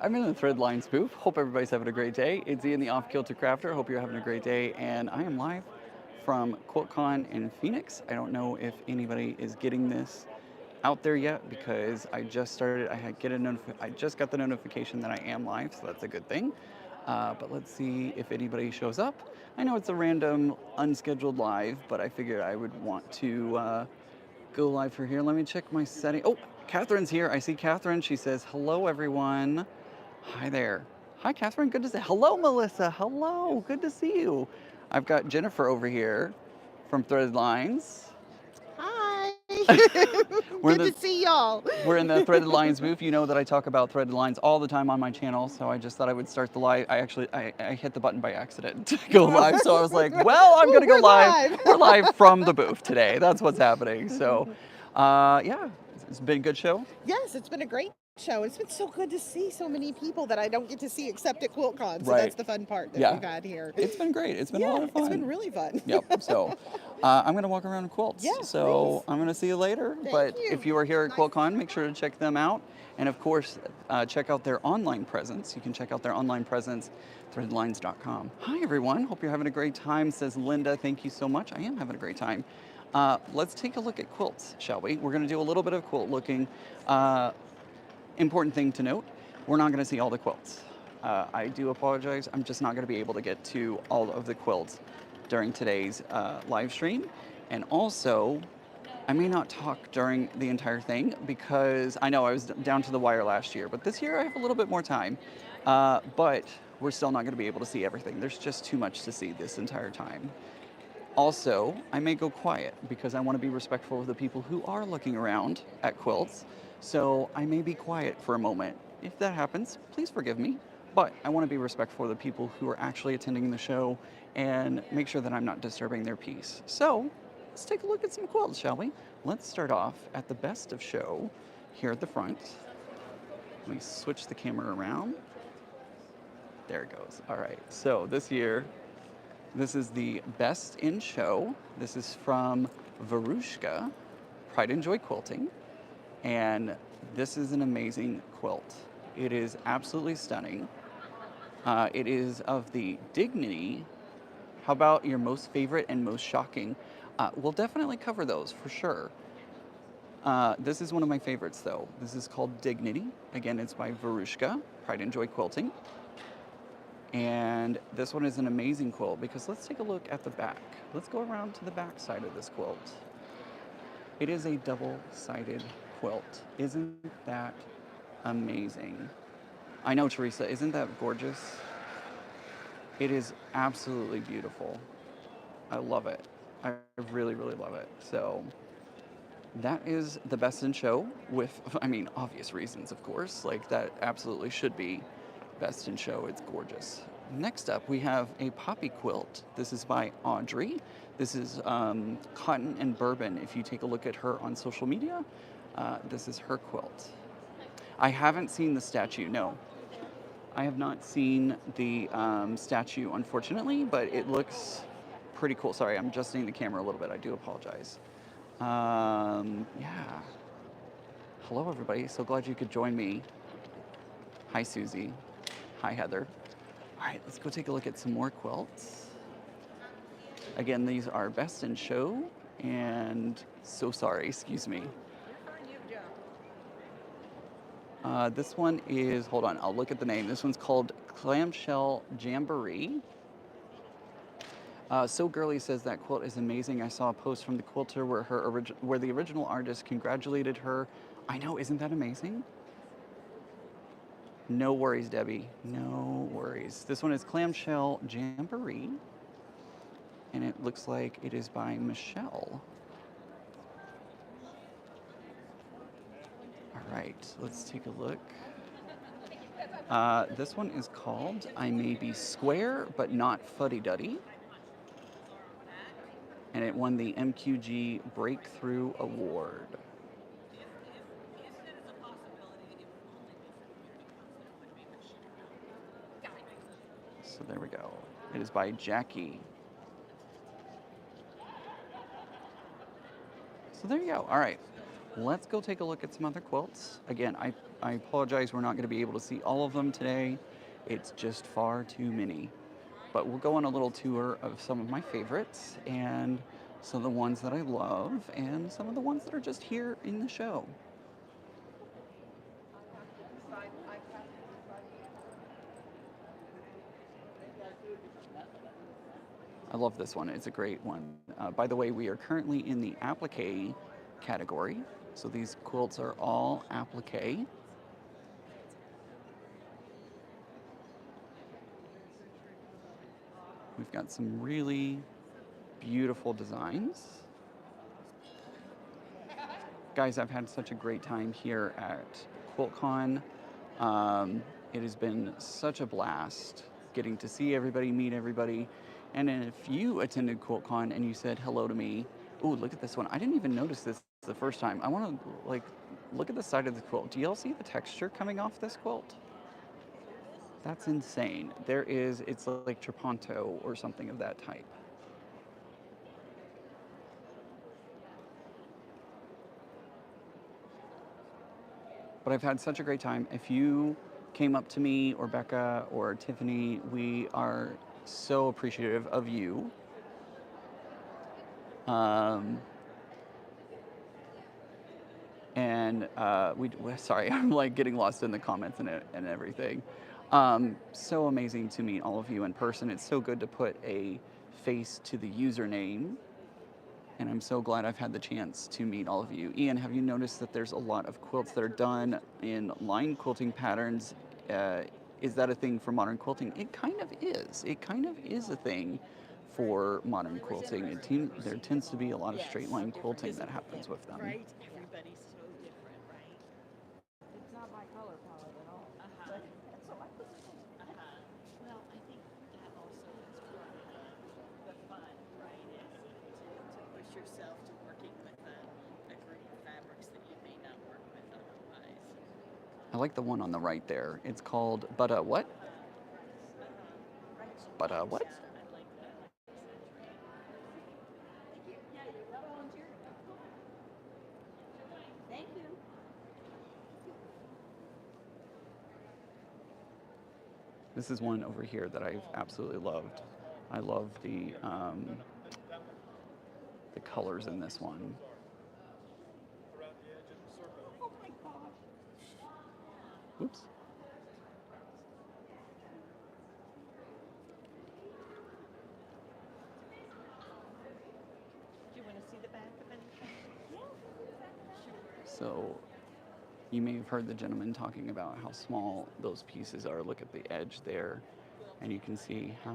I'm in the Thread Lines booth. Hope everybody's having a great day. It's Ian, the Off Kilter Crafter. Hope you're having a great day. And I am live from QuiltCon in Phoenix. I don't know if anybody is getting this out there yet because I just started. I just got the notification that I am live, so that's a good thing. But let's see if anybody shows up. I know it's a random, unscheduled live, but I figured I would want to go live for here. Let me check my setting. Oh, Catherine's here. I see Catherine. She says, hello, everyone. Hi there. Hi, Catherine. Good to see you. Hello, Melissa. Hello. Good to see you. I've got Jennifer over here from Threaded Lines. Hi. We're in Good the to see y'all. we're in the Threaded Lines booth. You know that I talk about Threaded Lines all the time on my channel, so I just thought I would start the live. I hit the button by accident to go live, so I was like, well, I'm gonna go We're live. live. We're live from the booth today. That's what's happening. So, yeah, it's been a good show. Yes, it's been a great show. It's been so good to see so many people that I don't get to see except at QuiltCon. So Right. that's the fun part that Yeah. we've had here. It's been great. It's been a lot Yeah, of it's fun. been really fun. Yep. So I'm going to walk around quilts. Yeah, so please. I'm going to see you later. Thank but you. if you are here at QuiltCon, make sure to check them out. And of course, check out their online presence. You can check out their online presence, threadlines.com. Hi, everyone. Hope you're having a great time, says Linda. Thank you so much. I am having a great time. Let's take a look at quilts, shall we? We're going to do a little bit of quilt looking. Important thing to note, we're not going to see all the quilts. I do apologize. I'm just not going to be able to get to all of the quilts during today's live stream. And also, I may not talk during the entire thing because I know I was down to the wire last year, but this year I have a little bit more time. But we're still not going to be able to see everything. There's just too much to see this entire time. Also, I may go quiet because I want to be respectful of the people who are looking around at quilts. So I may be quiet for a moment. If that happens, please forgive me. But I want to be respectful of the people who are actually attending the show and make sure that I'm not disturbing their peace. So let's take a look at some quilts, shall we? Let's start off at the best of show here at the front. Let me switch the camera around. There it goes. All right. So this year, this is the best in show. This is from Varushka, Pride and Joy Quilting. And this is an amazing quilt. It is absolutely stunning. It is of the Dignity. How about your most favorite and most shocking? We'll definitely cover those for sure. This is one of my favorites though. This is called Dignity. Again, it's by Varushka, Pride and Joy Quilting. And this one is an amazing quilt because let's take a look at the back. Let's go around to the back side of this quilt. It is a double-sided quilt. Isn't that amazing? I know, Teresa, isn't that gorgeous? It is absolutely beautiful. I love it. I really, really love it. So that is the best in show with, I mean, obvious reasons, of course. Like that absolutely should be best in show. It's gorgeous. Next up, we have a poppy quilt. This is by Audrey. This is Cotton and Bourbon. If you take a look at her on social media, this is her quilt. I haven't seen the statue, no. I have not seen the statue, unfortunately, but it looks pretty cool. Sorry, I'm adjusting the camera a little bit. I do apologize. Yeah. Hello, everybody. So glad you could join me. Hi, Susie. Hi, Heather. All right, let's go take a look at some more quilts. Again, these are best in show, and so sorry, excuse me. This one is, hold on, I'll look at the name. This one's called Clamshell Jamboree. So Girly says that quilt is amazing. I saw a post from the quilter where the original artist congratulated her. I know, isn't that amazing? No worries, Debbie. No worries. This one is Clamshell Jamboree, and it looks like it is by Michelle. All right, let's take a look. This one is called I May Be Square, but Not Fuddy-Duddy. And it won the MQG Breakthrough Award. So there we go. It is by Jackie. So there you go. All right. let's go take a look at some other quilts. Again, I apologize, we're not going to be able to see all of them today. It's just far too many. But we'll go on a little tour of some of my favorites and some of the ones that I love and some of the ones that are just here in the show. I love this one. It's a great one. By the way, we are currently in the applique category. So these quilts are all applique. We've got some really beautiful designs. Guys, I've had such a great time here at QuiltCon. It has been such a blast getting to see everybody, meet everybody. And if you attended QuiltCon and you said hello to me, oh, look at this one. I didn't even notice this the first time. I want to look at the side of the quilt. Do y'all see the texture coming off this quilt? That's insane. It's like Traponto or something of that type. But I've had such a great time. If you came up to me or Becca or Tiffany, we are so appreciative of you. Sorry, I'm like getting lost in the comments and everything. So amazing to meet all of you in person. It's so good to put a face to the username. And I'm so glad I've had the chance to meet all of you. Ian, have you noticed that there's a lot of quilts that are done in line quilting patterns? Is that a thing for modern quilting? It kind of is. It kind of is a thing for modern quilting. There tends to be a lot of straight line quilting that happens with them. Right? Everybody's so different, right? It's not my color palette at all. Well, I think that also is part of the fun, right? Is to push yourself to working with a group of fabrics that you may not work with otherwise. I like the one on the right there. It's called what? What? Thank you. This is one over here that I've absolutely loved. I love the colors in this one. Oh my gosh. Oops. Do you want to see the back of anything? Yeah. Sure. So you may have heard the gentleman talking about how small those pieces are. Look at the edge there, and you can see how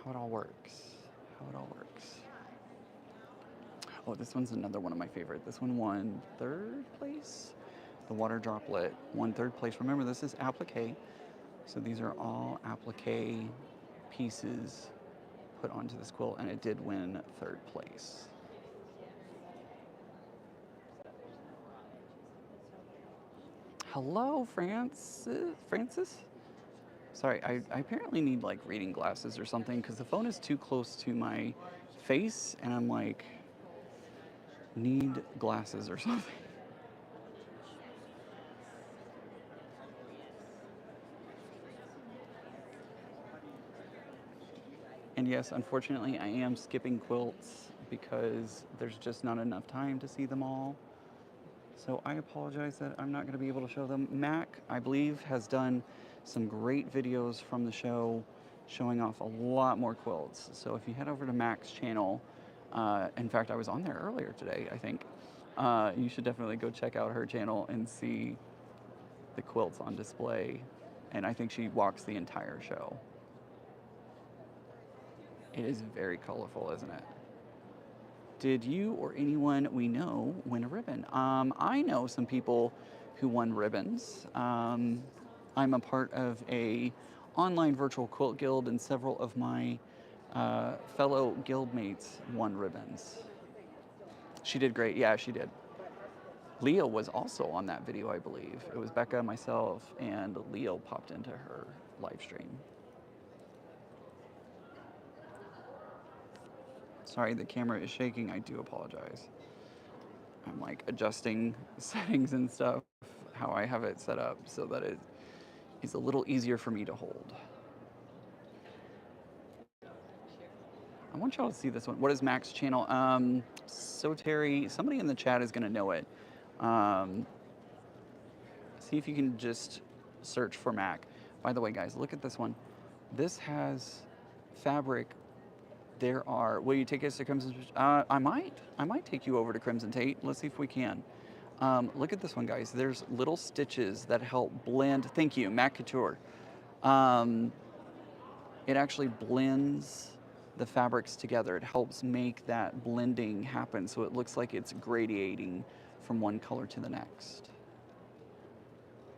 it all works. How it all works. Oh, this one's another one of my favorite. This one won 3rd place. The water droplet won 3rd place. Remember, this is applique, so these are all applique pieces put onto this quilt, and it did win 3rd place. Hello, Francis? Sorry, I apparently need like reading glasses or something because the phone is too close to my face and I'm like, need glasses or something. And yes, unfortunately, I am skipping quilts because there's just not enough time to see them all. So I apologize that I'm not going to be able to show them. Mac, I believe, has done some great videos from the show showing off a lot more quilts. So if you head over to Mac's channel, in fact, I was on there earlier today, I think, you should definitely go check out her channel and see the quilts on display. And I think she walks the entire show. It is very colorful, isn't it? Did you or anyone we know win a ribbon? I know some people who won ribbons. I'm a part of a online virtual quilt guild, and several of my fellow guildmates won ribbons. She did great. Yeah, she did. Leo was also on that video, I believe. It was Becca, myself, and Leo popped into her live stream. Sorry, the camera is shaking. I do apologize. I'm like adjusting settings and stuff, how I have it set up so that it is a little easier for me to hold. I want y'all to see this one. What is Mac's channel? So Terry, somebody in the chat is gonna know it. Um, see if you can just search for Mac. By the way, guys, look at this one. This has fabric. There are. Will you take us to Crimson? I might. I might take you over to Crimson Tate. Let's see if we can. Look at this one, guys. There's little stitches that help blend. Thank you, Mac Couture. Um, it actually blends the fabrics together. It helps make that blending happen so it looks like it's gradiating from one color to the next.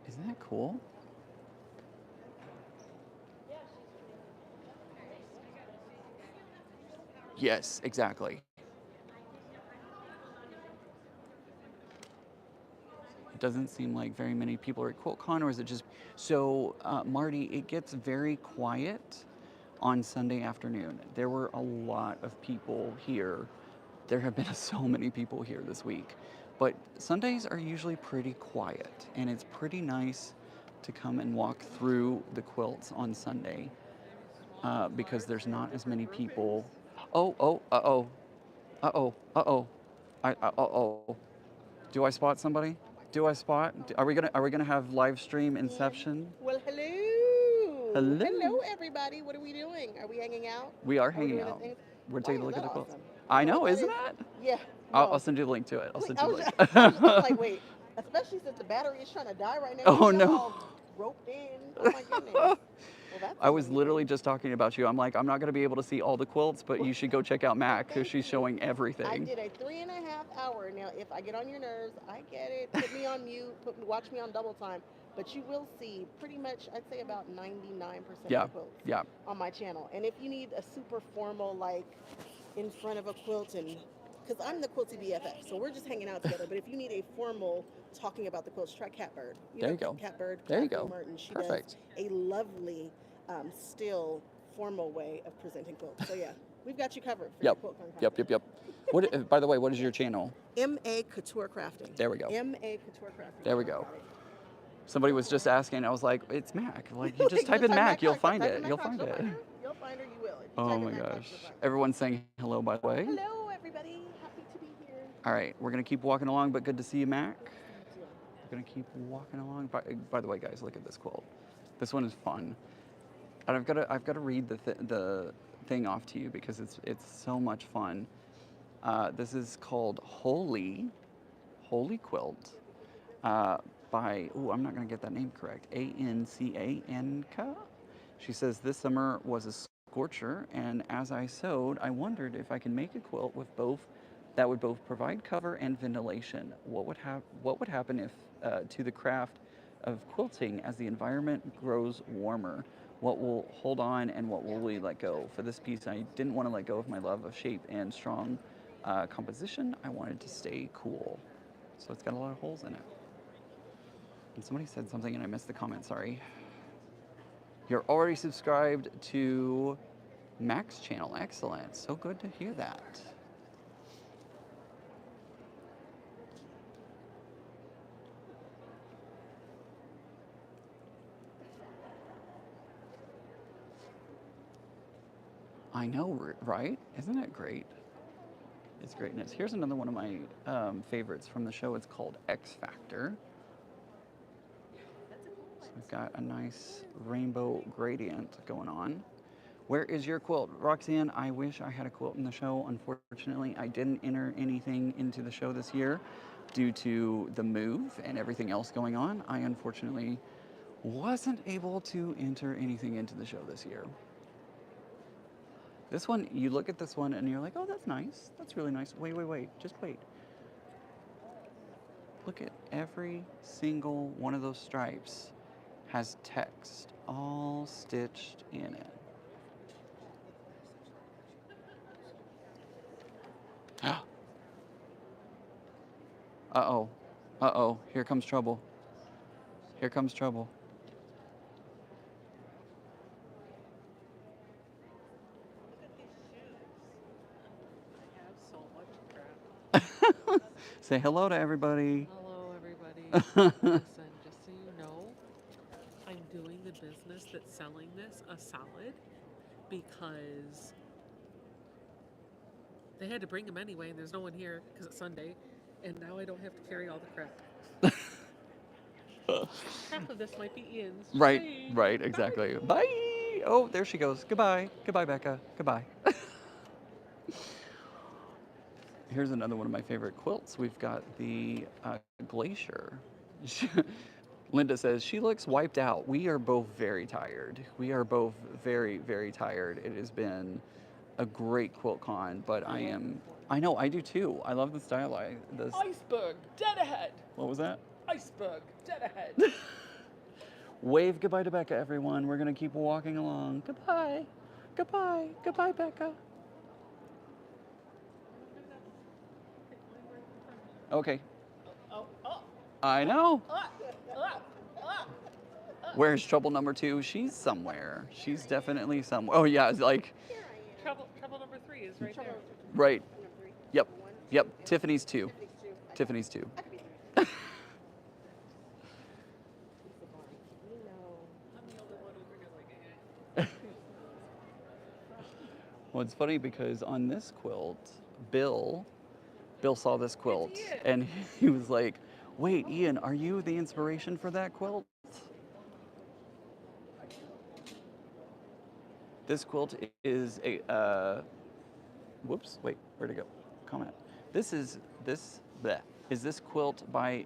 Isn't that cool? Yes, exactly. It doesn't seem like very many people are at QuiltCon, or is it just so? Marty, it gets very quiet on Sunday afternoon. There were a lot of people here. There have been so many people here this week, but Sundays are usually pretty quiet, and it's pretty nice to come and walk through the quilts on Sunday because there's not as many people. Oh. Uh oh. Do I spot somebody? Do I spot? Are we gonna have live stream inception? Well, hello. Hello. Everybody. What are we doing? Are we hanging out? We are Are we hanging doing the out. things? We're Why taking a is look at that the quilts. awesome? I You know know, what that isn't is? it? Yeah. I'll No. send you the link to it. I'll send you I the was, link. I was just like, wait. Especially since the battery is trying to die right now. Oh Y'all no. all roped in. Oh my goodness. Well, that's I was literally amazing. just talking about you. I'm like, I'm not going to be able to see all the quilts, but you should go check out Well, Mac because thank she's you. showing I everything. did a 3.5 hour. Now, if I get on your nerves, I get it. Put me on mute. Watch me on double time. But you will see pretty much, I'd say about 99% of Yeah, the quilts yeah. on my channel. And if you need a super formal, like in front of a quilt, and because I'm the Quilty BFF, so we're just hanging out together. But if you need a formal talking about the quilts, try Catbird. You There know you go. Catbird, There you Kathleen go. Merton. She does Perfect. a lovely, still formal way of presenting quilts. So yeah, we've got you covered for Yep. your QuiltCon Yep. content. Yep. Yep. What? By the way, what is your channel? MA Couture Crafting. There we go. MA Couture Crafting. There we Got go. it. Somebody was just asking. I was like, it's Mac. Like, you just Like, type in Mac, you'll Cox, find type in it. Mac You'll Cox, find you'll it. find her. You'll find her. You will. If you Oh type my in Mac Cox, gosh. you'll find her. Everyone's saying hello, by the way. Hello, everybody. Happy to be here. All right, we're gonna keep walking along, but good to see you, Mac. Good to see you too. We're gonna keep walking along. By the way, guys, look at this quilt. This one is fun, and I've got to read the thing off to you because it's so much fun. This is called Holy Quilt by I'm not gonna get that name correct. Ancanka. She says this summer was a scorcher, and as I sewed, I wondered if I can make a quilt with both that would both provide cover and ventilation. What would happen if to the craft of quilting as the environment grows warmer? What will hold on and what will we let go? For this piece, I didn't want to let go of my love of shape and strong composition. I wanted to stay cool. So it's got a lot of holes in it. And somebody said something and I missed the comment, sorry. You're already subscribed to Mac's channel. Excellent. So good to hear that. I know, right? Isn't it great? It's greatness. Here's another one of my favorites from the show. It's called X Factor. So we've got a nice rainbow gradient going on. Where is your quilt? Roxanne, I wish I had a quilt in the show. Unfortunately, I didn't enter anything into the show this year due to the move and everything else going on. I unfortunately wasn't able to enter anything into the show this year. This one, you look at this one and you're like, oh, that's nice. That's really nice. Wait. Just wait. Look at every single one of those stripes has text all stitched in it. Uh-oh. Uh-oh. Here comes trouble. Here comes trouble. Say hello to everybody. Hello, everybody. Listen, just so you know, I'm doing the business that's selling this a salad because they had to bring them anyway, and there's no one here because it's Sunday, and now I don't have to carry all the crap. Half of this might be Ian's. Just Right, saying. right, Bye. exactly. Bye. Oh, there she goes. Goodbye. Goodbye, Becca. Goodbye. Here's another one of my favorite quilts. We've got the Glacier. Linda says she looks wiped out. We are both very tired. We are both very, very tired. It has been a great QuiltCon, but I I love am. this one. I know, I do too. I love the style. Iceberg, dead ahead. What was that? Iceberg, dead ahead. Wave goodbye to Becca, everyone. We're gonna keep walking along. Goodbye. Goodbye. Goodbye, Becca. Okay. Oh, oh, I know. ah, ah, ah. Where's trouble number two? She's somewhere. She's definitely somewhere. Oh yeah, it's like Here I am. Trouble number 3 is right there. right. Number three. Yep. Number one, Yep. two, Tiffany's two. Tiffany's two. Tiffany's two. I could be three. Lisa Barnes. We know. I'm the only one over here like, Well, it's funny because on this quilt, Bill saw this quilt Ian. and he was like, "Wait, Ian, are you the inspiration for that quilt?" This quilt is a whoops, wait, where'd it go? Comment. Is this quilt by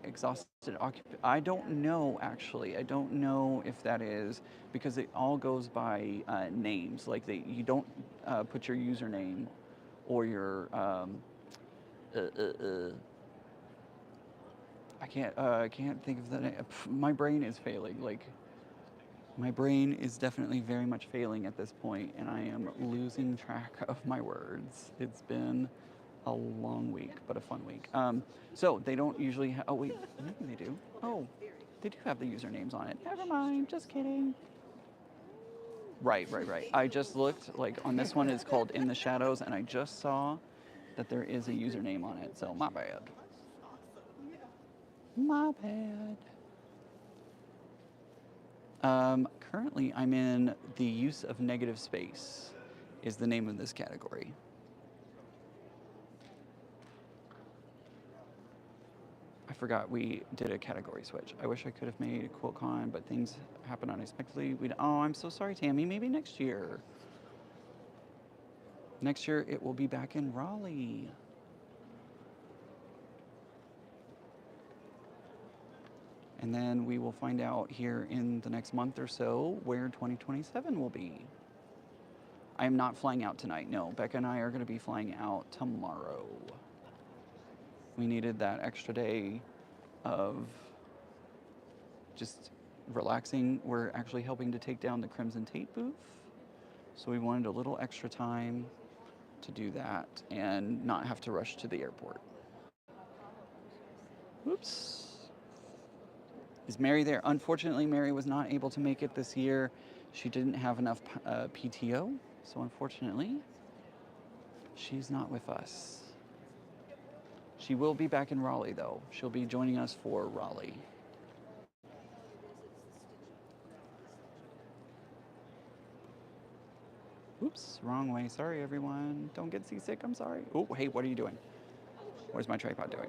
Exhausted Occupant? I don't know actually. I don't know if that is because it all goes by names. Like you don't put your username or your I can't think of the name. My brain is failing. Like my brain is definitely very much failing at this point, and I am losing track of my words. It's been a long week, but a fun week. So they don't usually have. Oh wait, maybe they do. Oh, they do have the usernames on it. Never mind. Just kidding. Right, right, right. I just looked. Like on this one, it's called In the Shadows, and I just saw that there is a username on it. So my bad. My bad. Currently, I'm in the use of negative space, is the name of this category. I forgot we did a category switch. I wish I could have made QuiltCon, but things happen unexpectedly. Oh, I'm so sorry, Tammy. Maybe next year. Next year, it will be back in Raleigh. And then we will find out here in the next month or so where 2027 will be. I am not flying out tonight. No, Becca and I are going to be flying out tomorrow. We needed that extra day of just relaxing. We're actually helping to take down the Crimson Tate booth. So we wanted a little extra time to do that and not have to rush to the airport. Oops. Is Mary there? Unfortunately, Mary was not able to make it this year. She didn't have enough PTO, so unfortunately, she's not with us. She will be back in Raleigh, though. She'll be joining us for Raleigh. Oops, wrong way. Sorry, everyone. Don't get seasick. I'm sorry. Oh, hey, what are you doing? Where's my tripod doing?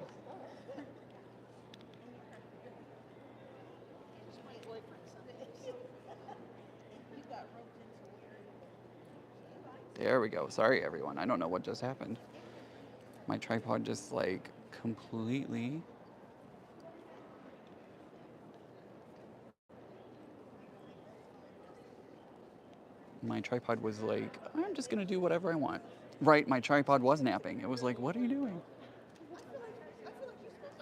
There we go. Sorry, everyone. I don't know what just happened. My tripod just like completely. My tripod was like, I'm just going to do whatever I want. Right, my tripod was napping. It was like, what are you doing?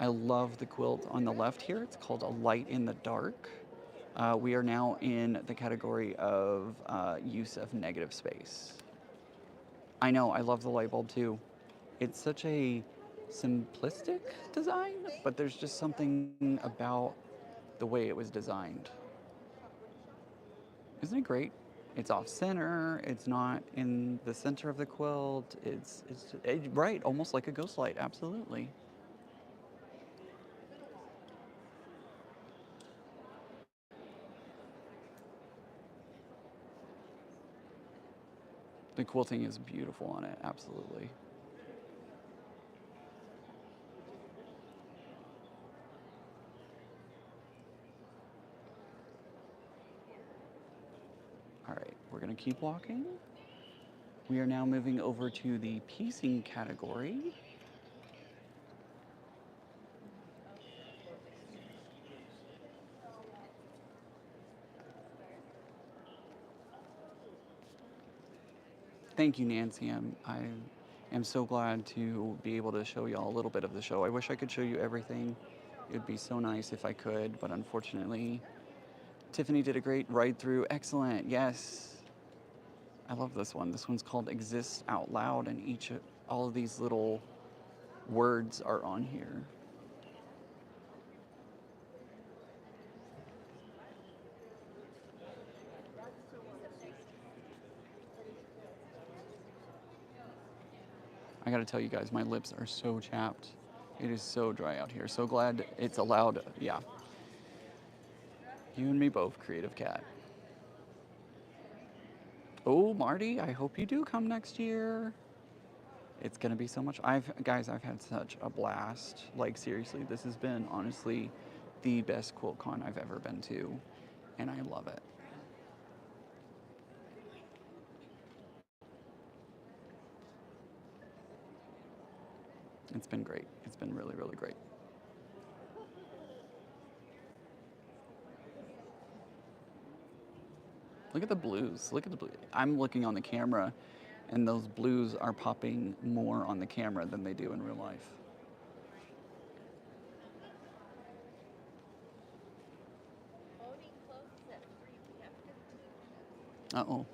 I love the quilt on the left here. It's called A Light in the Dark. We are now in the category of use of negative space. I know, I love the light bulb too. It's such a simplistic design, but there's just something about the way it was designed. Isn't it great? It's off center. It's not in the center of the quilt. It's right, almost like a ghost light. Absolutely. The quilting is beautiful on it, absolutely. All right, we're gonna keep walking. We are now moving over to the piecing category. Thank you, Nancy. I am so glad to be able to show y'all a little bit of the show. I wish I could show you everything. It would be so nice if I could, but unfortunately, Tiffany did a great ride through. Excellent. Yes. I love this one. This one's called Exist Out Loud, and all of these little words are on here. I gotta tell you guys, my lips are so chapped. It is so dry out here. So glad it's allowed. Yeah. You and me both, Creative Cat. Oh, Marty, I hope you do come next year. It's gonna be so much. Guys, I've had such a blast. Like seriously, this has been honestly the best QuiltCon I've ever been to, and I love it. It's been great. It's been really, really great. Look at the blues. Look at the blue. I'm looking on the camera, and those blues are popping more on the camera than they do in real life. Voting closes at 3. We have 15 minutes. Uh-oh.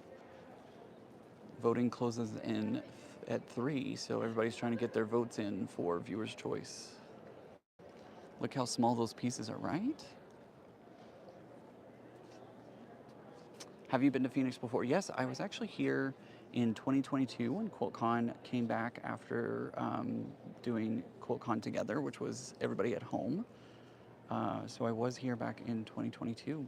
Voting closes at 3, so everybody's trying to get their votes in for viewer's choice. Look how small those pieces are, right? Have you been to Phoenix before? Yes, I was actually here in 2022 when QuiltCon came back after doing QuiltCon together, which was everybody at home. So I was here back in 2022.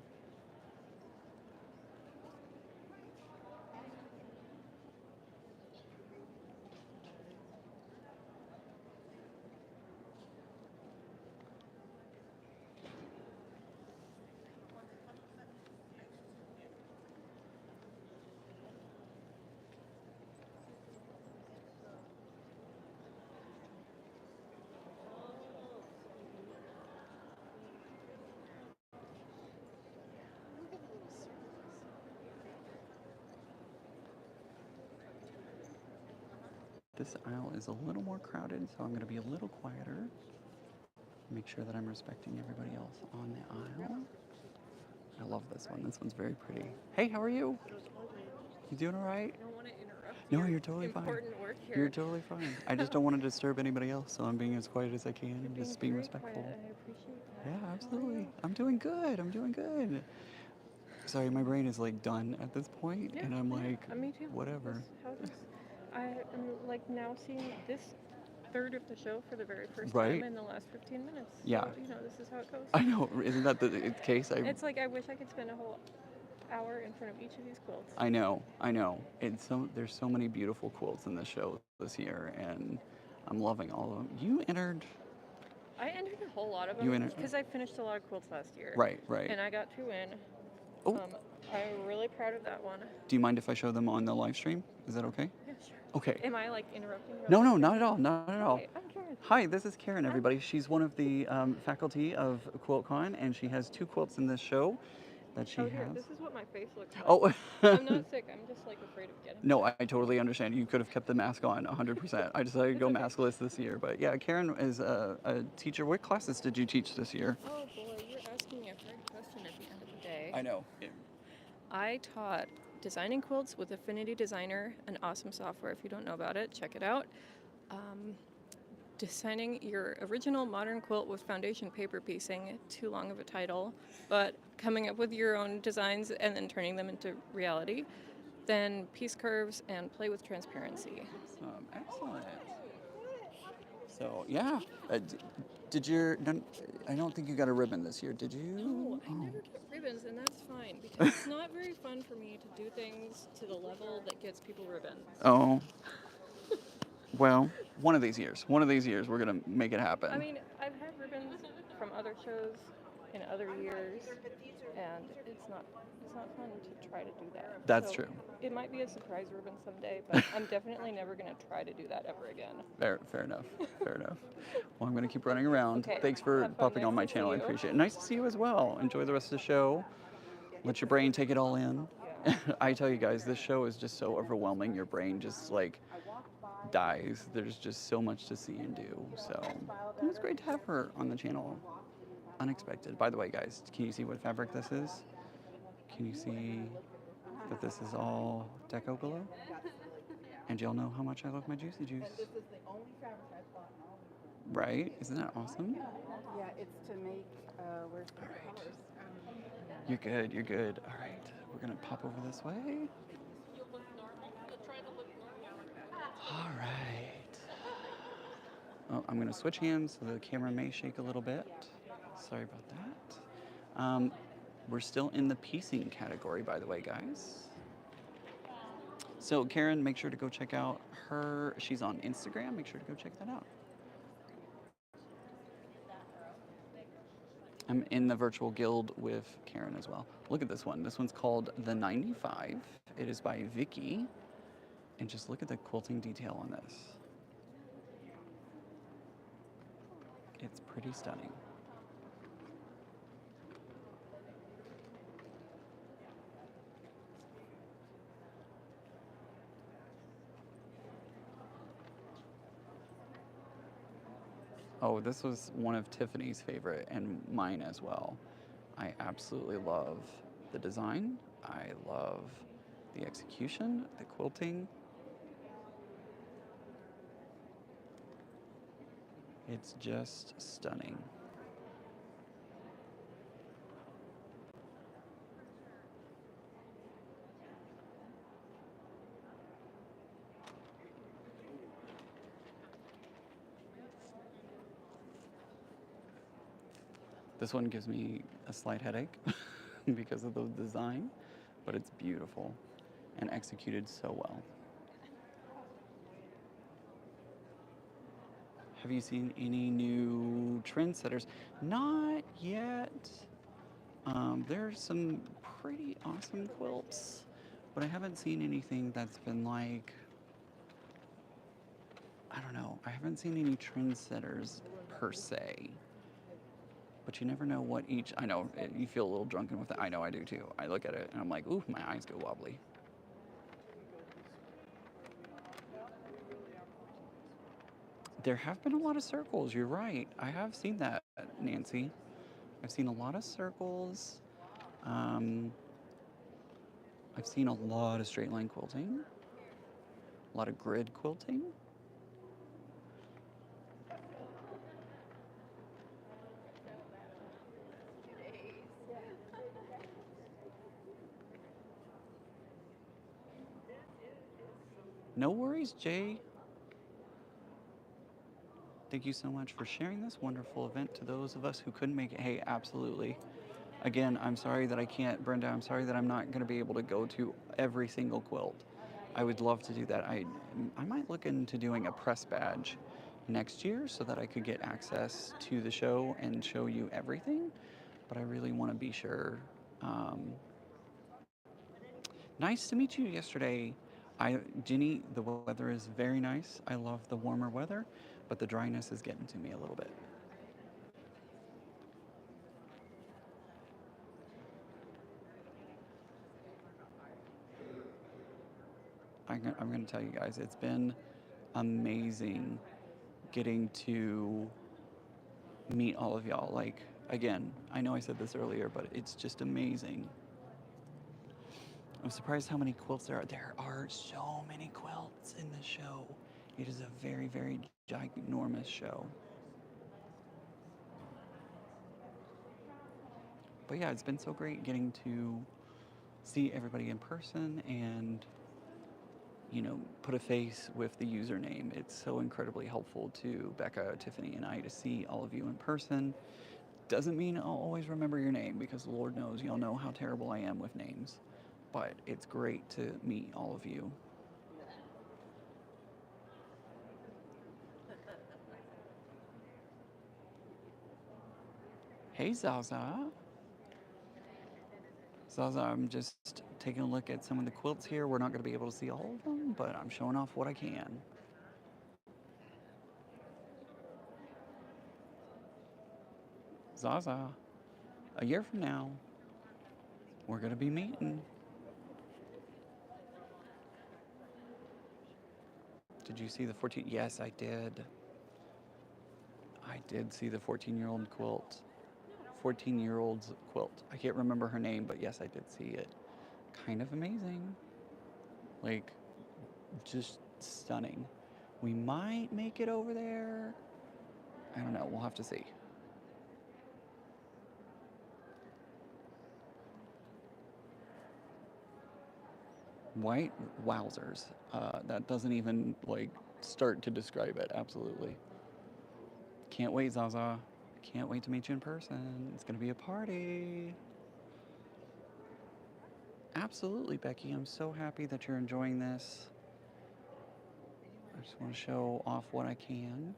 This aisle is a little more crowded, so I'm going to be a little quieter. Make sure that I'm respecting everybody else on the aisle. I love this one. This one's very pretty. Hey, how are you? You doing all right? I don't want to interrupt No, your you're totally fine. important work here. You're totally fine. I just don't want to disturb anybody else, so I'm being as quiet as I can and just being very respectful. quiet. I appreciate that. Yeah, absolutely. I'm doing good. I'm doing good. Sorry, my brain is like done at this point, and I'm like, me too. whatever. I am like now seeing this third of the show for the very first Right. time in the last 15 minutes. Yeah. So, this is how it goes. I know. Isn't that the case? It's like I wish I could spend a whole hour in front of each of these quilts. I know. There's so many beautiful quilts in the show this year, and I'm loving all of them. You entered. I entered a whole lot of You them entered- because I finished a lot of quilts last year. Right. And I got 2 in. Oh. I'm really proud of that one. Do you mind if I show them on the live stream? Is that okay? Yeah, sure. Okay. Am I like interrupting you? No, not at all. Not at all. Okay, I'm Karen. Hi, this is Karen, everybody. She's one of the faculty of QuiltCon, and she has 2 quilts in this show that she Oh, here, has. this is what my face looks like. Oh. I'm not sick. I'm just like afraid of getting No, I totally understand. You could have kept the mask on 100%. I decided to go maskless this year. But yeah, Karen is a teacher. What classes did you teach this year? Oh boy, you're asking me a hard question at the end of the day. I know. I taught designing quilts with Affinity Designer, an awesome software. If you don't know about it, check it out. Designing your original modern quilt with foundation paper piecing, too long of a title, but coming up with your own designs and then turning them into reality. Then piece curves and play with transparency. Excellent. So yeah, I don't think you got a ribbon this year, did you? No, I never get ribbons, and that's fine because it's not very fun for me to do things to the level that gets people ribbons. Oh, well, one of these years, we're gonna make it happen. I mean, I've had ribbons from other shows in other years, and it's not fun to try to do that. That's So true. it might be a surprise ribbon someday, but I'm definitely never gonna try to do that ever again. Fair enough. Fair enough. Well, I'm gonna keep running around. Okay, Thanks for have fun. popping Nice on my to see channel. I you. appreciate it. Nice to see you as well. Enjoy the rest of the show. Let your brain take it all in. Yeah. I tell you guys, this show is just so overwhelming. Your brain just like dies. There's just so much to see and do. So it was great to have her on the channel. Unexpected. By the way, guys, can you see what fabric this is? Can you see that this is all deco below? And y'all know how much I love my Juicy Juice. And this is the only fabric I've bought in all these. Right? Isn't that awesome? Yeah, it's to make, where's the All right. colors? You're good, you're good. All right, we're gonna pop over this way. All right. Oh, I'm gonna switch hands so the camera may shake a little bit. Sorry about that. We're still in the piecing category, by the way, guys. So Karen, make sure to go check out her. She's on Instagram. Make sure to go check that out. I'm in the virtual guild with Karen as well. Look at this one. This one's called The 95. It is by Vicky. And just look at the quilting detail on this. It's pretty stunning. Oh, this was one of Tiffany's favorite and mine as well. I absolutely love the design. I love the execution, the quilting. It's just stunning. This one gives me a slight headache because of the design, but it's beautiful and executed so well. Have you seen any new trendsetters? Not yet. There's some pretty awesome quilts, but I haven't seen anything that's been like, I don't know, I haven't seen any trendsetters per se. But you never know what each, I know, you feel a little drunken with it. I know I do too. I look at it and I'm like, ooh, my eyes go wobbly. There have been a lot of circles, you're right. I have seen that, Nancy. I've seen a lot of circles. I've seen a lot of straight line quilting, a lot of grid quilting. No worries, Jay. Thank you so much for sharing this wonderful event to those of us who couldn't make it. Hey, absolutely. Again, I'm sorry that I can't, Brenda, I'm sorry that I'm not going to be able to go to every single quilt. I would love to do that. I might look into doing a press badge next year so that I could get access to the show and show you everything, but I really want to be sure. Nice to meet you yesterday. Ginny, the weather is very nice. I love the warmer weather, but the dryness is getting to me a little bit. I'm going to tell you guys, it's been amazing getting to meet all of y'all. Like, again, I know I said this earlier, but it's just amazing. I'm surprised how many quilts there are. There are so many quilts in this show. It is a very, very ginormous show. But yeah, it's been so great getting to see everybody in person and, you know, put a face with the username. It's so incredibly helpful to Becca, Tiffany, and I to see all of you in person. Doesn't mean I'll always remember your name because Lord knows y'all know how terrible I am with names. but it's great to meet all of you. Hey, Zaza. Zaza, I'm just taking a look at some of the quilts here. We're not going to be able to see all of them, but I'm showing off what I can. Zaza, a year from now, we're going to be meeting. Did you see the 14? Yes, I did. I did see the 14-year-old quilt. 14-year-old's quilt. I can't remember her name, but yes, I did see it. Kind of amazing. Like, just stunning. We might make it over there. I don't know. We'll have to see. White wowzers. That doesn't even, like, start to describe it. Absolutely. Can't wait, Zaza. Can't wait to meet you in person. It's going to be a party. Absolutely, Becky. I'm so happy that you're enjoying this. I just want to show off what I can.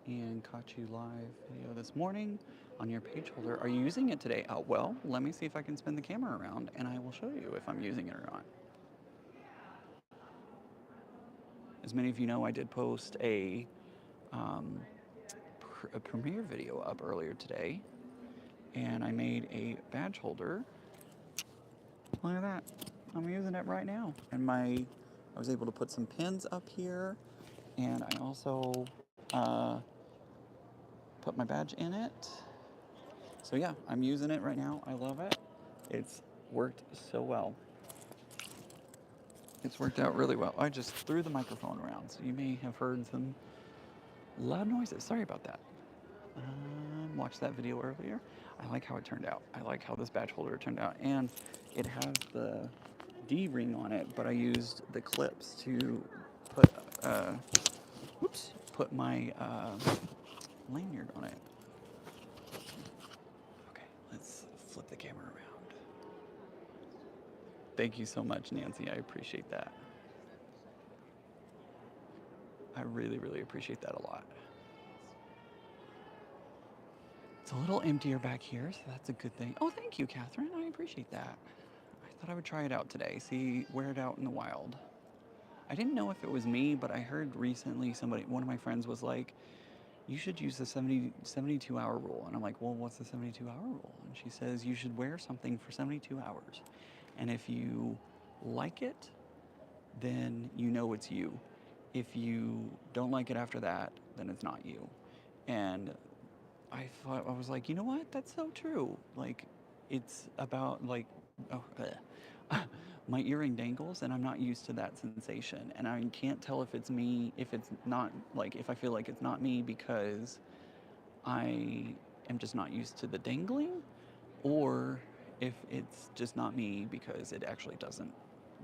And caught you live video this morning on your page holder. Are you using it today? Oh, well, let me see if I can spin the camera around and I will show you if I'm using it or not. As many of you know, I did post a premiere video up earlier today, and I made a badge holder. Look at that. I'm using it right now. And I was able to put some pins up here, and I also put my badge in it. So yeah, I'm using it right now. I love it. It's worked so well. It's worked out really well. I just threw the microphone around, so you may have heard some loud noises. Sorry about that. Watched that video earlier. I like how it turned out. I like how this badge holder turned out. And it has the D ring on it, but I used the clips to put, put my lanyard on it. Okay, let's flip the camera around. Thank you so much, Nancy. I appreciate that. I really, really appreciate that a lot. It's a little emptier back here, so that's a good thing. Oh, thank you, Catherine. I appreciate that. I thought I would try it out today, wear it out in the wild. I didn't know if it was me, but I heard recently one of my friends was like, you should use the 72-hour rule. And I'm like, well, what's the 72-hour rule? And she says, you should wear something for 72 hours. And if you like it, then you know it's you. If you don't like it after that, then it's not you. And I was like, you know what? That's so true. Like, it's about like, my earring dangles and I'm not used to that sensation. And I can't tell if it's me, if it's not, like, if I feel like it's not me because I am just not used to the dangling, or if it's just not me because it actually doesn't,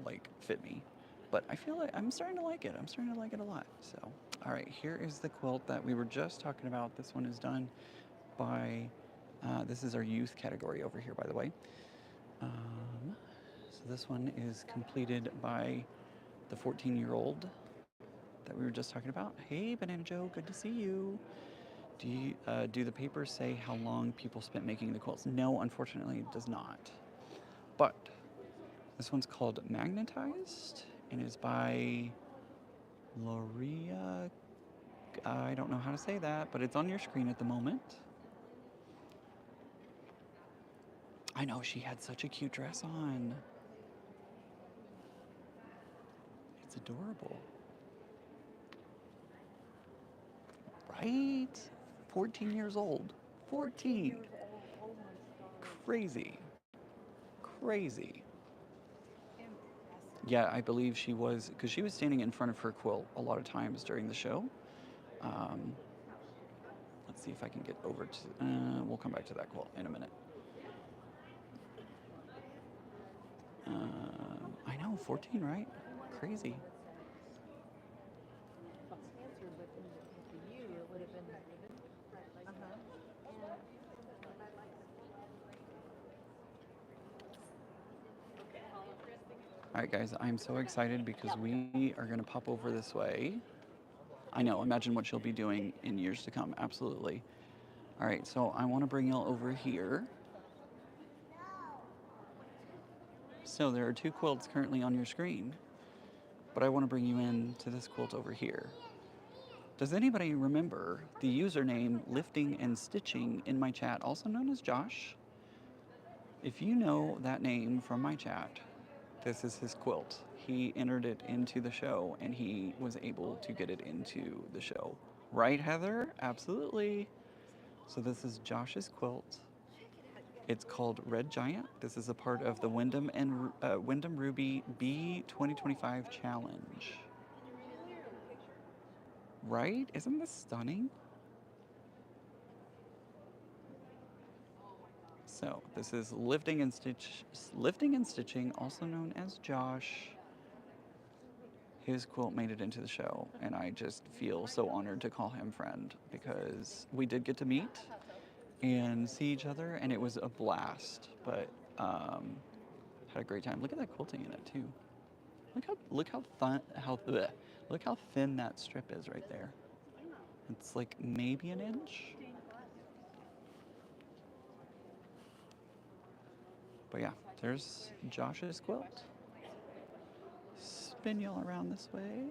like, fit me. But I feel like I'm starting to like it. I'm starting to like it a lot. So, all right, here is the quilt that we were just talking about. This one is done by, this is our youth category over here, by the way. So this one is completed by the 14-year-old that we were just talking about. Hey, Banana Joe, good to see you. Do the papers say how long people spent making the quilts? No, unfortunately, it does not. But this one's called Magnetized and is by Loria. I don't know how to say that, but it's on your screen at the moment. I know, she had such a cute dress on. It's adorable. Right? 14 years old. 14. Crazy. Crazy. Yeah, I believe she was, because she was standing in front of her quilt a lot of times during the show. Let's see if I can get over to, we'll come back to that quilt in a minute. know, 14, right? Crazy. Answer, but with the U, it would have been ribbon. All right, guys, I'm so excited because we are going to pop over this way. I know, imagine what she'll be doing in years to come. Absolutely. All right, so I want to bring y'all over here. So there are two quilts currently on your screen, but I want to bring you in to this quilt over here. Does anybody remember the username Lifting and Stitching in my chat, also known as Josh? If you know that name from my chat, this is his quilt. He entered it into the show and he was able to get it into the show. Right, Heather? Absolutely. So this is Josh's quilt. It's called Red Giant. This is a part of the Wyndham Ruby B 2025 challenge. Right? Isn't this stunning? So this is Lifting and Stitching, also known as Josh. His quilt made it into the show, and I just feel so honored to call him friend because we did get to meet and see each other, and it was a blast. But had a great time. Look at that quilting in it too. Look how thin that strip is right there. It's like maybe an inch. But yeah, there's Josh's quilt. Spin y'all around this way.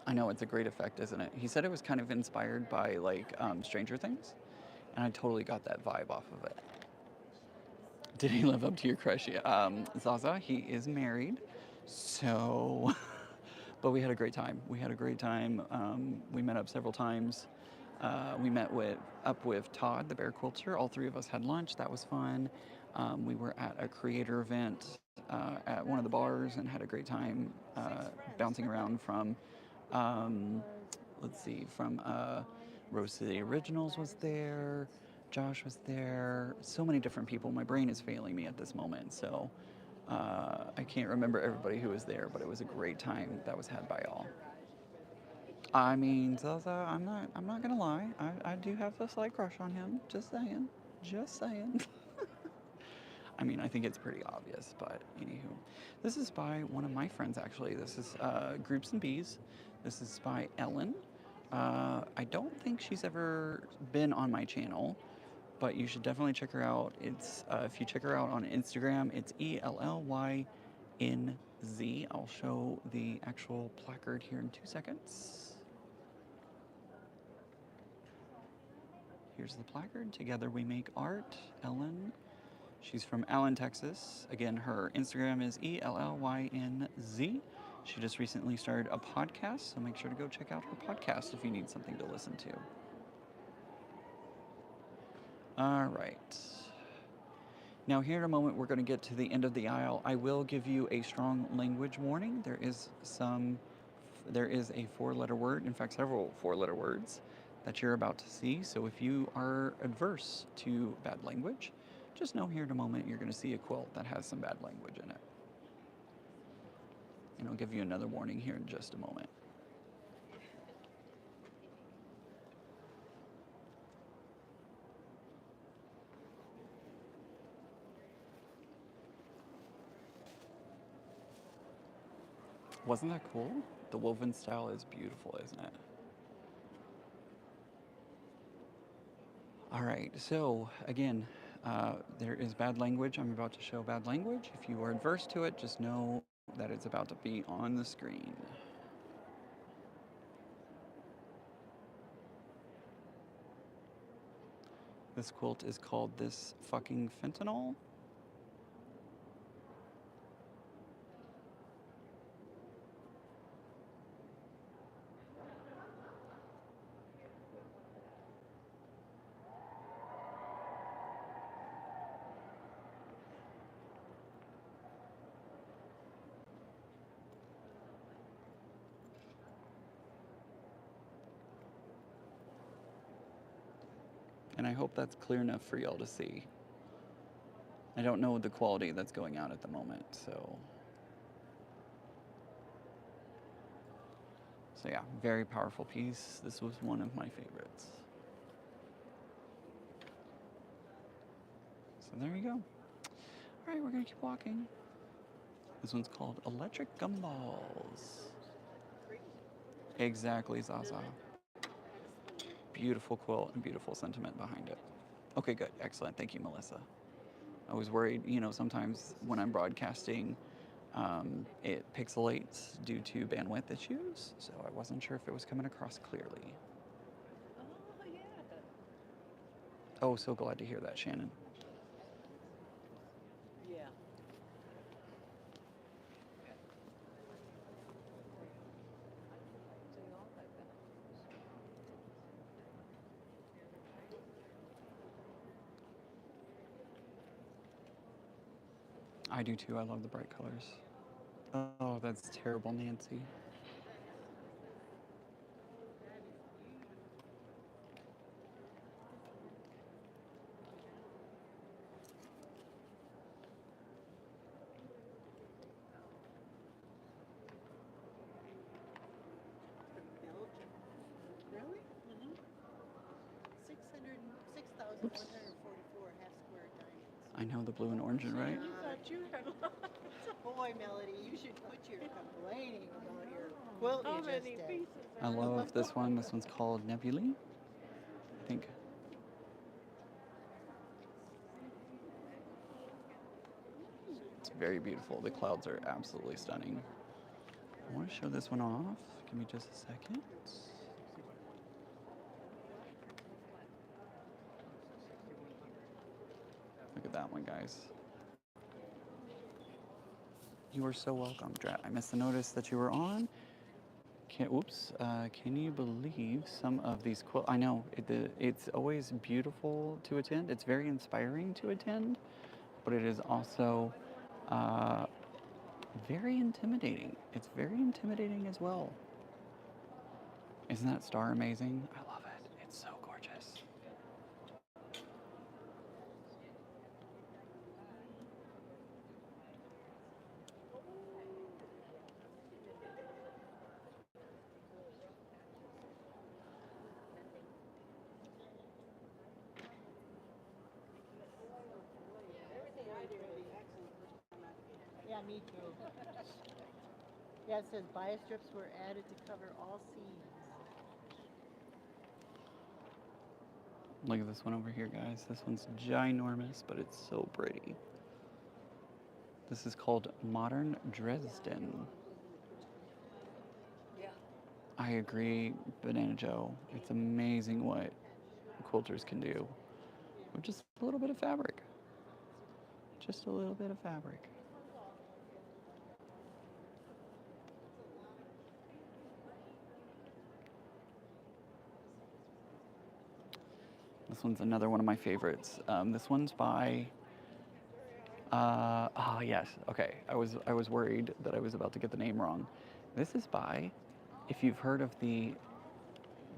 I know, it's a great effect, isn't it? He said it was kind of inspired by like Stranger Things, and I totally got that vibe off of it. Did he live up to your crush? Yeah. Zaza, he is married, so. But we had a great time. We had a great time. We met up several times. We met up with Todd, the bear quilter. All three of us had lunch. That was fun. We were at a creator event at one of the bars and had a great time bouncing around from, let's see, from Rose City Originals was there. Josh was there. So many different people. My brain is failing me at this moment. So I can't remember everybody who was there, but it was a great time that was had by all. I mean, Zaza, I'm not gonna lie. I do have a slight crush on him. Just saying. Just saying. I mean, I think it's pretty obvious, but anywho. This is by one of my friends, actually. This is Groups and Bees. This is by Ellen. I don't think she's ever been on my channel, but you should definitely check her out. It's if you check her out on Instagram, it's ELLYNZ. I'll show the actual placard here in 2 seconds. Here's the placard. Together we make art. Ellen. She's from Allen, Texas. Again, her Instagram is ELLYNZ. She just recently started a podcast, so make sure to go check out her podcast if you need something to listen to. All right. Now here in a moment, we're going to get to the end of the aisle. I will give you a strong language warning. There is a 4-letter word, in fact, several 4-letter words that you're about to see. So if you are adverse to bad language, just know here in a moment you're going to see a quilt that has some bad language in it. And I'll give you another warning here in just a moment. Wasn't that cool? The woven style is beautiful, isn't it? All right, so again, there is bad language. I'm about to show bad language. If you are adverse to it, just know that it's about to be on the screen. This quilt is called This Fucking Fentanyl. And I hope that's clear enough for y'all to see. I don't know the quality that's going out at the moment, so. So yeah, very powerful piece. This was one of my favorites. So there you go. All right, we're gonna keep walking. This one's called Electric Gumballs. Exactly, Zaza. Beautiful quilt and beautiful sentiment behind it. Okay, good, excellent. Thank you, Melissa. I was worried, sometimes when I'm broadcasting, it pixelates due to bandwidth issues, so I wasn't sure if it was coming across clearly. Oh, yeah. Oh, so glad to hear that, Shannon. Yeah. So you all like that. I do too. I love the bright colors. Oh, that's terrible, Nancy. Belgium. Really? Mm-hmm. 6,144 half square diamonds. I know the blue and orange, right? You thought you had lots. Boy, Melody, you should quit your complaining about your quilt How you just many did. pieces I love this one. This one's called Nebulae, I think. It's very beautiful. The clouds are absolutely stunning. I want to show this one off. Give me just a second. Look at that one, guys. You are so welcome, Drat. I missed the notice that you were on. Can you believe some of these quilts? I know, it's always beautiful to attend. It's very inspiring to attend, but it is also very intimidating. It's very intimidating as well. Isn't that star amazing? I love it. It's so gorgeous. Everything I do will be excellent first time out again. Yeah, me too. Yeah, it says bias strips were added to cover all seams. Look at this one over here, guys. This one's ginormous, but it's so pretty. This is called Modern Dresden. Yeah. I agree, Banana Joe. It's amazing what quilters can do with just a little bit of fabric. Just a little bit of fabric. This one's another one of my favorites. This one's by. Yes. Okay. I was worried that I was about to get the name wrong. This is by, if you've heard of the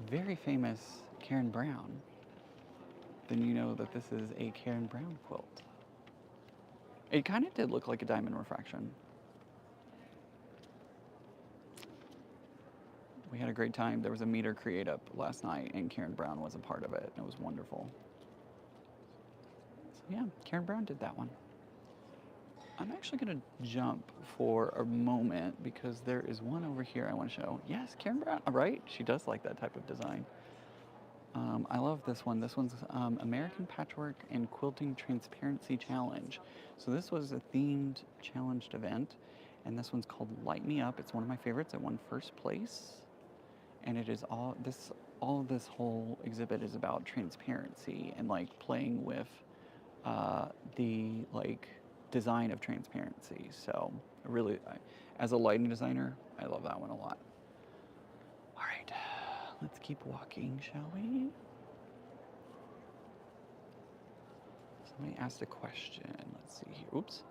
very famous Karen Brown, then you know that this is a Karen Brown quilt. It kind of did look like a diamond refraction. We had a great time. There was a meter create up last night, and Karen Brown was a part of it, and it was wonderful. So yeah, Karen Brown did that one. I'm actually going to jump for a moment because there is one over here I want to show. Yes, Karen Brown, right? She does like that type of design. I love this one. This one's American Patchwork and Quilting Transparency Challenge. So this was a themed challenged event, and this one's called Light Me Up. It's one of my favorites. It won first place, and it is all of this whole exhibit is about transparency and like playing with the like design of transparency. So really, as a lighting designer, I love that one a lot. All right, let's keep walking, shall we? Somebody asked a question. Let's see here. Oops.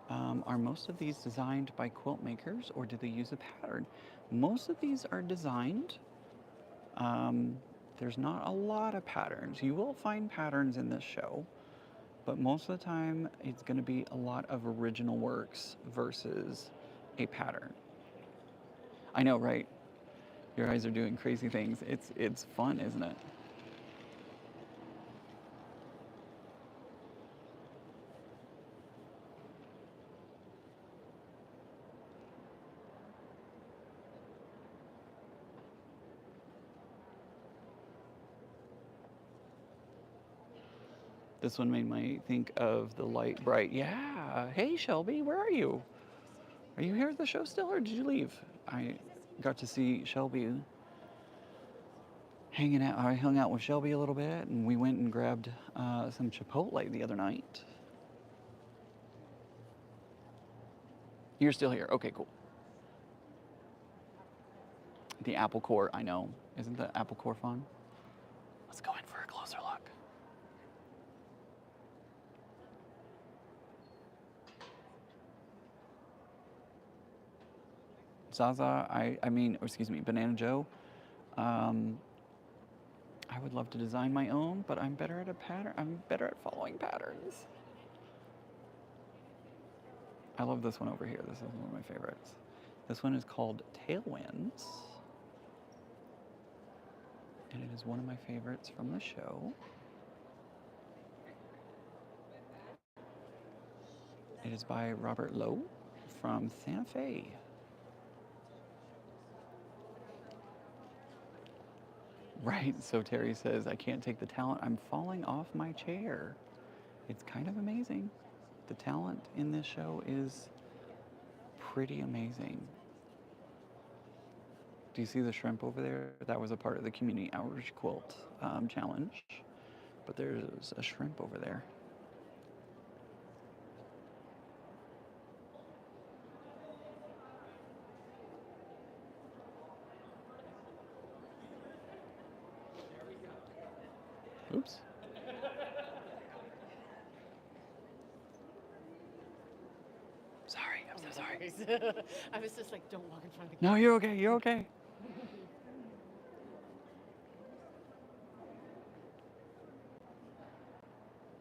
Are most of these designed by quilt makers, or do they use a pattern? Most of these are designed. there's not a lot of patterns. You will find patterns in this show, but most of the time it's going to be a lot of original works versus a pattern. I know, right? Your eyes are doing crazy things. It's fun, isn't it? This one made me think of the light bright. Yeah. Hey, Shelby, where are you? Are you here at the show still, or did you leave? I got to see Shelby hanging out. I hung out with Shelby a little bit, and we went and grabbed some Chipotle the other night. You're still here. Okay, cool. The apple core, I know. Isn't the apple core fun? Let's go in for a closer look. Zaza, Banana Joe. I would love to design my own, but I'm better at a pattern. I'm better at following patterns. I love this one over here. This is one of my favorites. This one is called Tailwinds. And it is one of my favorites from the show. It is by Robert Lowe from Santa Fe. Right, so Terry says, I can't take the talent. I'm falling off my chair. It's kind of amazing. The talent in this show is pretty amazing. Do you see the shrimp over there? That was a part of the community outreach quilt challenge. But there's a shrimp over there. Oops. Sorry, I'm so sorry. I was just like, don't walk in front of the No, you're okay, you're okay.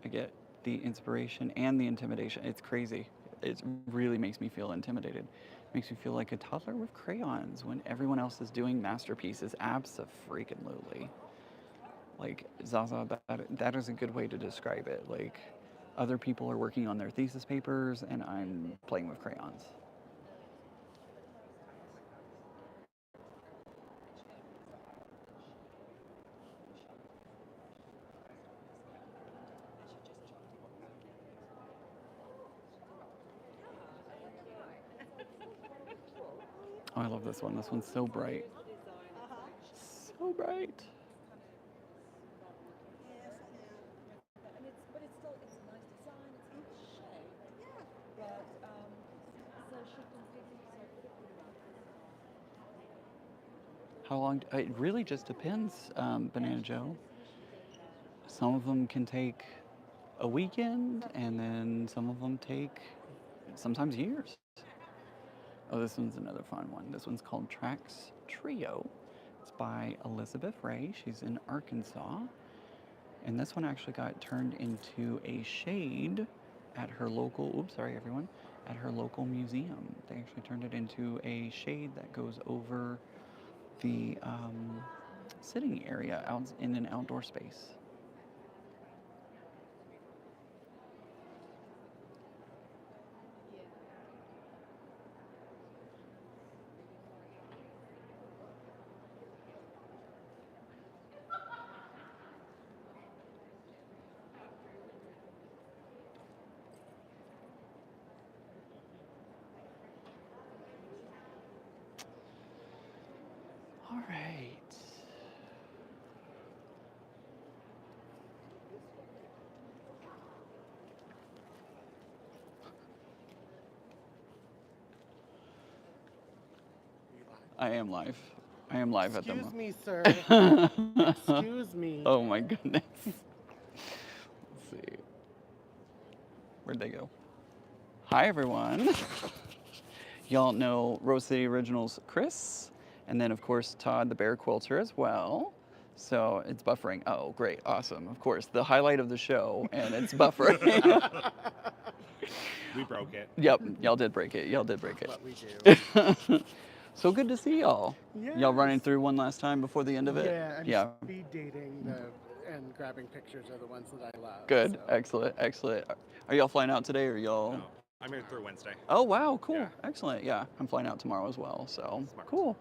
I get the inspiration and the intimidation. It's crazy. It really makes me feel intimidated. Makes me feel like a toddler with crayons when everyone else is doing masterpieces. Abso-freaking-lutely. Like, Zaza, that is a good way to describe it. Like, other people are working on their thesis papers and I'm playing with crayons. Oh, I love this one. This one's so bright. So bright. And it's still it's a nice design. It's not a shade. But so she completely so How long? It really just depends, Banana Joe. Some of them can take a weekend, and then some of them take sometimes years. Oh, this one's another fun one. This one's called Tracks Trio. It's by Elizabeth Ray. She's in Arkansas. And this one actually got turned into a shade at her local, oops, sorry everyone, at her local museum. They actually turned it into a shade that goes over the sitting area out in an outdoor space. All right. I am live. I am live at the Excuse moment. me, sir. Excuse me. Oh my goodness. Let's see. Where'd they go? Hi everyone. Y'all know Rose City Originals Chris, and then of course Todd the Bear Quilter as well. So it's buffering. Oh, great. Awesome. Of course, the highlight of the show, and it's buffering. We broke it. Yep, y'all did break it. Y'all did break it. What we do. So good to see y'all. Y'all running Yes. through one last time before the end of it? Yeah, I'm Yeah. speed dating and grabbing pictures are the ones that I love. Good. so. Excellent. Excellent. Are y'all flying out today or y'all? No, I'm here through Wednesday. Oh, wow. Cool. Yeah. Excellent. Yeah, I'm flying out tomorrow as well. So Smart. cool.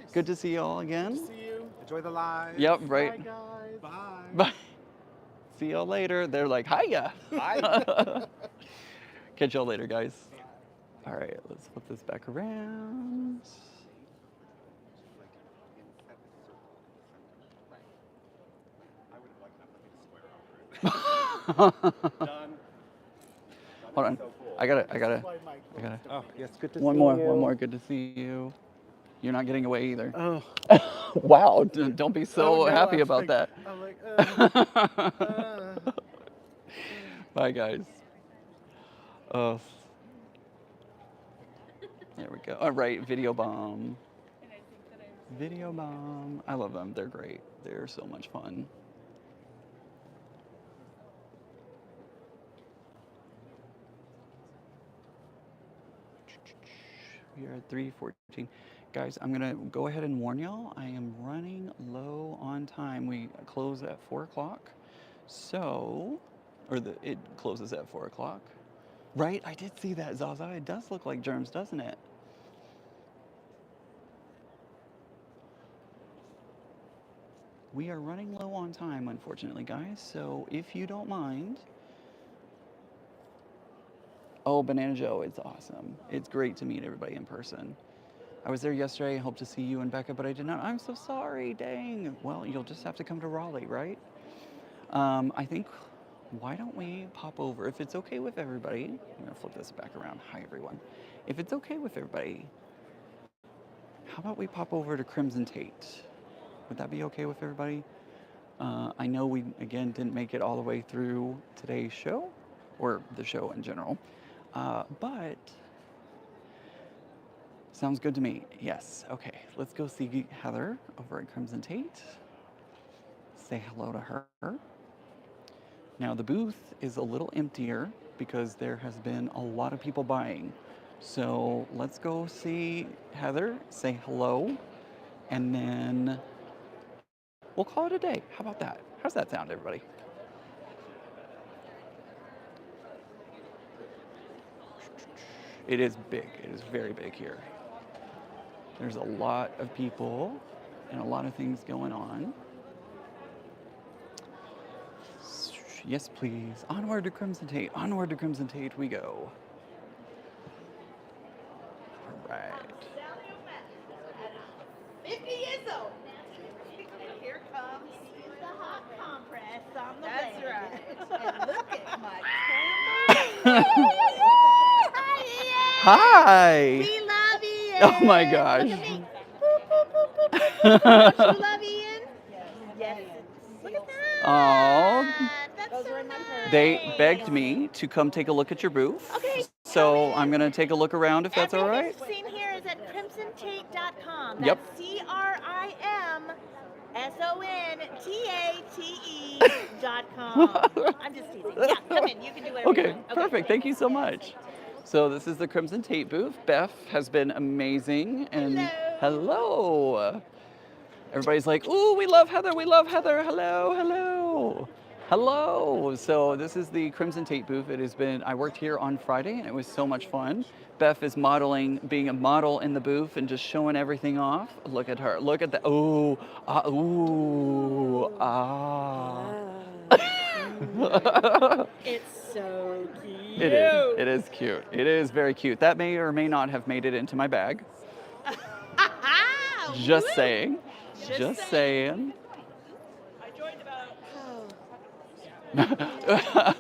Nice. Good to see y'all again. Good to see you. Enjoy the live. Yep, Bye, right. guys. Bye. Bye. See y'all later. They're like, hiya. Bye. Catch y'all later, guys. All right, let's flip this back around. Done. Hold on. I gotta. Oh, yes, good to One see more, you. one more. Good to see you. You're not getting away either. Oh. Wow, don't be so Oh, no, happy I'm about like- that. I'm like, Bye, guys. Oh. There we go. All right, Video Bomb. Video Bomb. I love them. They're great. They're so much fun. We are at 3:14. Guys, I'm gonna go ahead and warn y'all. I am running low on time. We close at 4 o'clock. So, it closes at 4 o'clock. Right? I did see that, Zaza. It does look like germs, doesn't it? We are running low on time, unfortunately, guys. So if you don't mind. Oh, Banana Joe, it's awesome. It's great to meet everybody in person. I was there yesterday. I hope to see you and Becca, but I did not. I'm so sorry. Dang. Well, you'll just have to come to Raleigh, right? I think, why don't we pop over? If it's okay with everybody, I'm going to flip this back around. Hi, everyone. If it's okay with everybody, how about we pop over to Crimson Tate? Would that be okay with everybody? I know we, again, didn't make it all the way through today's show, or the show in general, but sounds good to me. Yes, okay. Let's go see Heather over at Crimson Tate. Say hello to her. Now, the booth is a little emptier because there has been a lot of people buying. So let's go see Heather, say hello, and then we'll call it a day. How about that? How's that sound, everybody? It is big. It is very big here. There's a lot of people and a lot of things going on. Yes, please. Onward to Crimson Tate. Onward to Crimson Tate we go. All right. 50 years old. And here comes the hot compress on the way. That's right. And look at my camera. Hi. We love Ian. Oh my gosh. Look at me. Don't you love Ian? Yes. Look at that. Oh, That's so nice. they begged me to come take a look at your booth. Okay, So come in. I'm going to take a look around if that's all right. Everything seen here is at crimsontate.com. Yep. CrimsonTate.com. I'm just teasing. Yeah, come in. You can do whatever you Okay, want. perfect. Thank you so much. So this is the Crimson Tate booth. Beth has been amazing. And hello. Everybody's like, ooh, we love Heather. We love Heather. Hello, hello. Hello. So this is the Crimson Tate booth. It has been, I worked here on Friday and it was so much fun. Beth is modeling, being a model in the booth and just showing everything off. Look at her. Look at the, ooh, ooh, ah. It's so cute. It is. It is cute. It is very cute. That may or may not have made it into my bag. Just saying. Just saying. I joined about.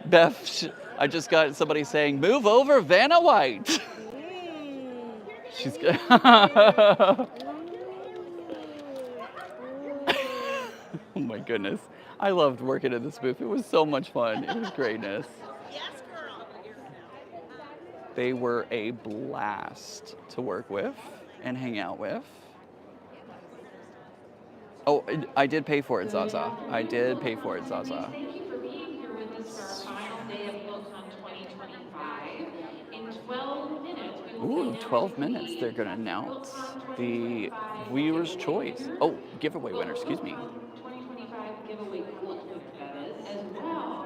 Beth, I just got somebody saying, move over, Vanna White. She's good. Oh my goodness. I loved working at this booth. It was so much fun. It was greatness. Yes, girl. They were a blast to work with and hang out with. Oh, I did pay for it, Zaza. I did pay for it, Zaza. Thank you for being here with us for our final day of QuiltCon 2025. In 12 minutes, we will Ooh, be in 12 minutes, announcing they're going to the announce QuiltCon the 2025 viewer's giveaway choice. winner. Oh, giveaway Well, winner, excuse me. QuiltCon 2025 giveaway quilt winner, that is, as well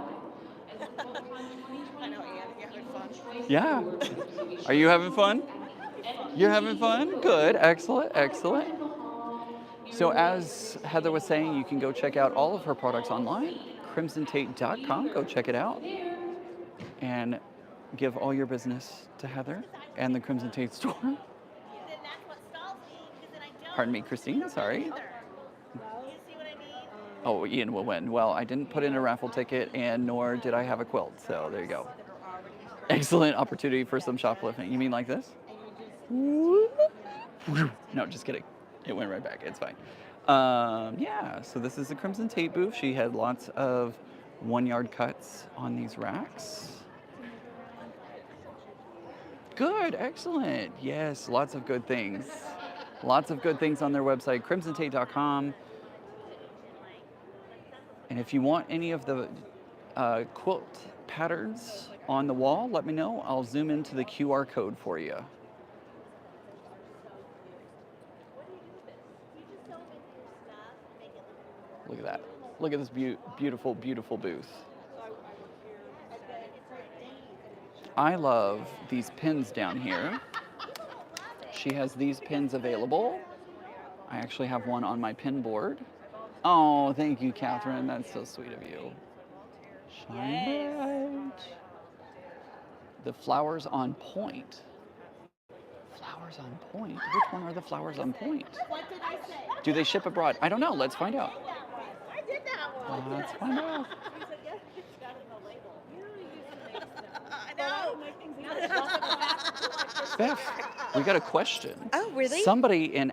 as the QuiltCon 2025 I know, Anne, you having fun? Choice Yeah. Award winner. So be Are sure you to having join fun? us at the You're having attendees fun? booth. Good. Excellent. At the front Excellent. of the hall, So, your way as to Heather was saying, you can go check out all of her all products online. CrimsonTate.com. Go check it out there. and give all your business to Heather and the Crimson Tate store. Then that's what stalls me, because then I don't. Pardon me, Christine. Sorry. You see what I mean? Oh, Ian will win. Well, I didn't put in a raffle ticket, and nor did I have a quilt. So there you go. Excellent opportunity for some shoplifting. You mean like this? No, just kidding. It went right back. It's fine. Yeah, so this is the Crimson Tate booth. She had lots of 1-yard cuts on these racks. Good, excellent. Yes, lots of good things. Lots of good things on their website, crimsontate.com. And if you want any of the quilt patterns on the wall, let me know. I'll zoom into the QR code for you. Look at that. Look at this beautiful, beautiful booth. I love these pins down here. She has these pins available. I actually have one on my pin board. Oh, thank you, Catherine. That's so sweet of you. Shine bright. The flowers on point. Flowers on point? Which one are the flowers on point? What did I say? Do they ship abroad? I don't know. Let's find out. I did that one. Let's find out. I know. Beth, we got a question. Oh, really? Somebody in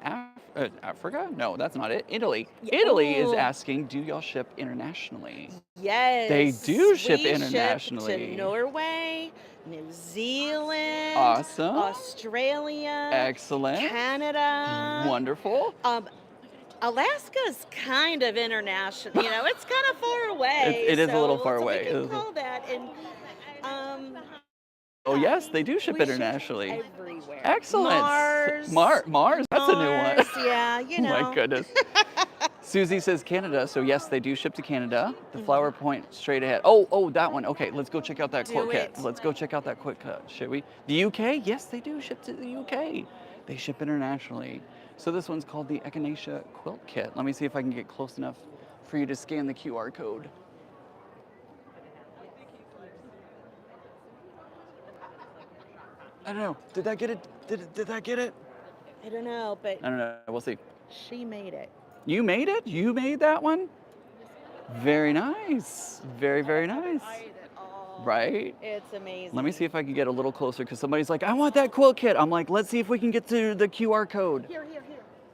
Africa? No, that's not it. Italy. Italy is Oh. asking, do y'all ship internationally? Yes. They do ship we internationally. Ship to Norway, New Zealand, Awesome. Australia, Excellent. Canada. Wonderful. Alaska's kind of international. You know, it's kind of far away. It is a little far so away. We It can is a- call that. And Oh, yes, they do ship we internationally. everywhere. Excellent. Mars. Mars, that's a new one. Mars, yeah, you know. Oh my goodness. Susie says Canada, so yes, they do ship to Canada. The flower point straight ahead. Oh, that one. Okay, let's go check out that quilt kit. it. Let's go check out that quilt kit, should we? The UK? Yes, they do ship to the UK. They ship internationally. So this one's called the Echinacea Quilt Kit. Let me see if I can get close enough for you to scan the QR code. I don't know. Did that get it? Did that get it? I don't know, but I don't know. We'll see. she made it. You made it? You made that one? Very nice. Very, very nice. Right? It's amazing. Let me see if I can get a little closer because somebody's like, I want that quilt kit. I'm like, let's see if we can get to the QR code. Here.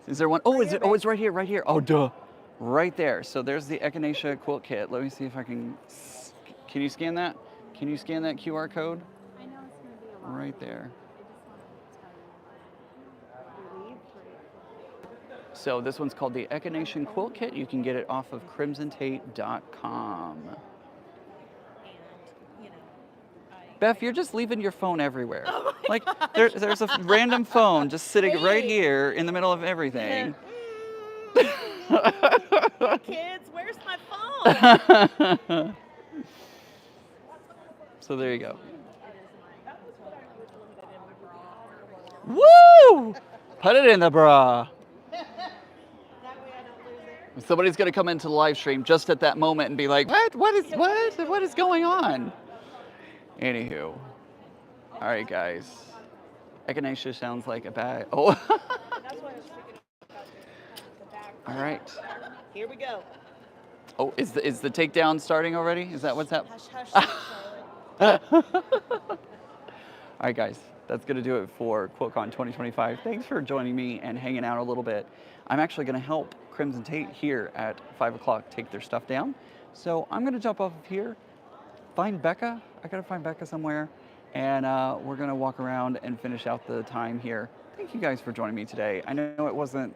Is there one? Oh, Right is here, it? Oh, babe. it's right here, right here. Oh, duh. Right there. So there's the Echinacea Quilt Kit. Let me see if I can. Can you scan that? Can you scan that QR code? I know it's going to be a lot. Right there. I just wanted to So this one's called the Echinacea Quilt Kit. You can get it off of crimsontate.com. Beth, you're just leaving your phone everywhere. Oh like there's a random phone just sitting right here in the middle of everything. Kids, where's my phone? So there you go. Woo! Put it in the bra. Somebody's gonna come into the live stream just at that moment and be like, what is going on? Anywho. All right, guys. Echinacea sounds like a bag. Oh. All right. Here we go. Oh, is the takedown starting already? Is that what's happening? Hush, All right, guys. That's going to do it for QuiltCon 2025. Thanks for joining me and hanging out a little bit. I'm actually going to help Crimson Tate here at 5 o'clock take their stuff down. So I'm going to jump off of here, find Becca. I got to find Becca somewhere. And we're going to walk around and finish out the time here. Thank you guys for joining me today. I know it wasn't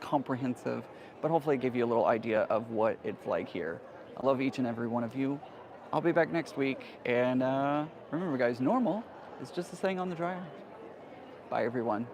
comprehensive, but hopefully it gave you a little idea of what it's like here. I love each and every one of you. I'll be back next week, and remember guys, normal is just a saying on the dryer. Bye everyone.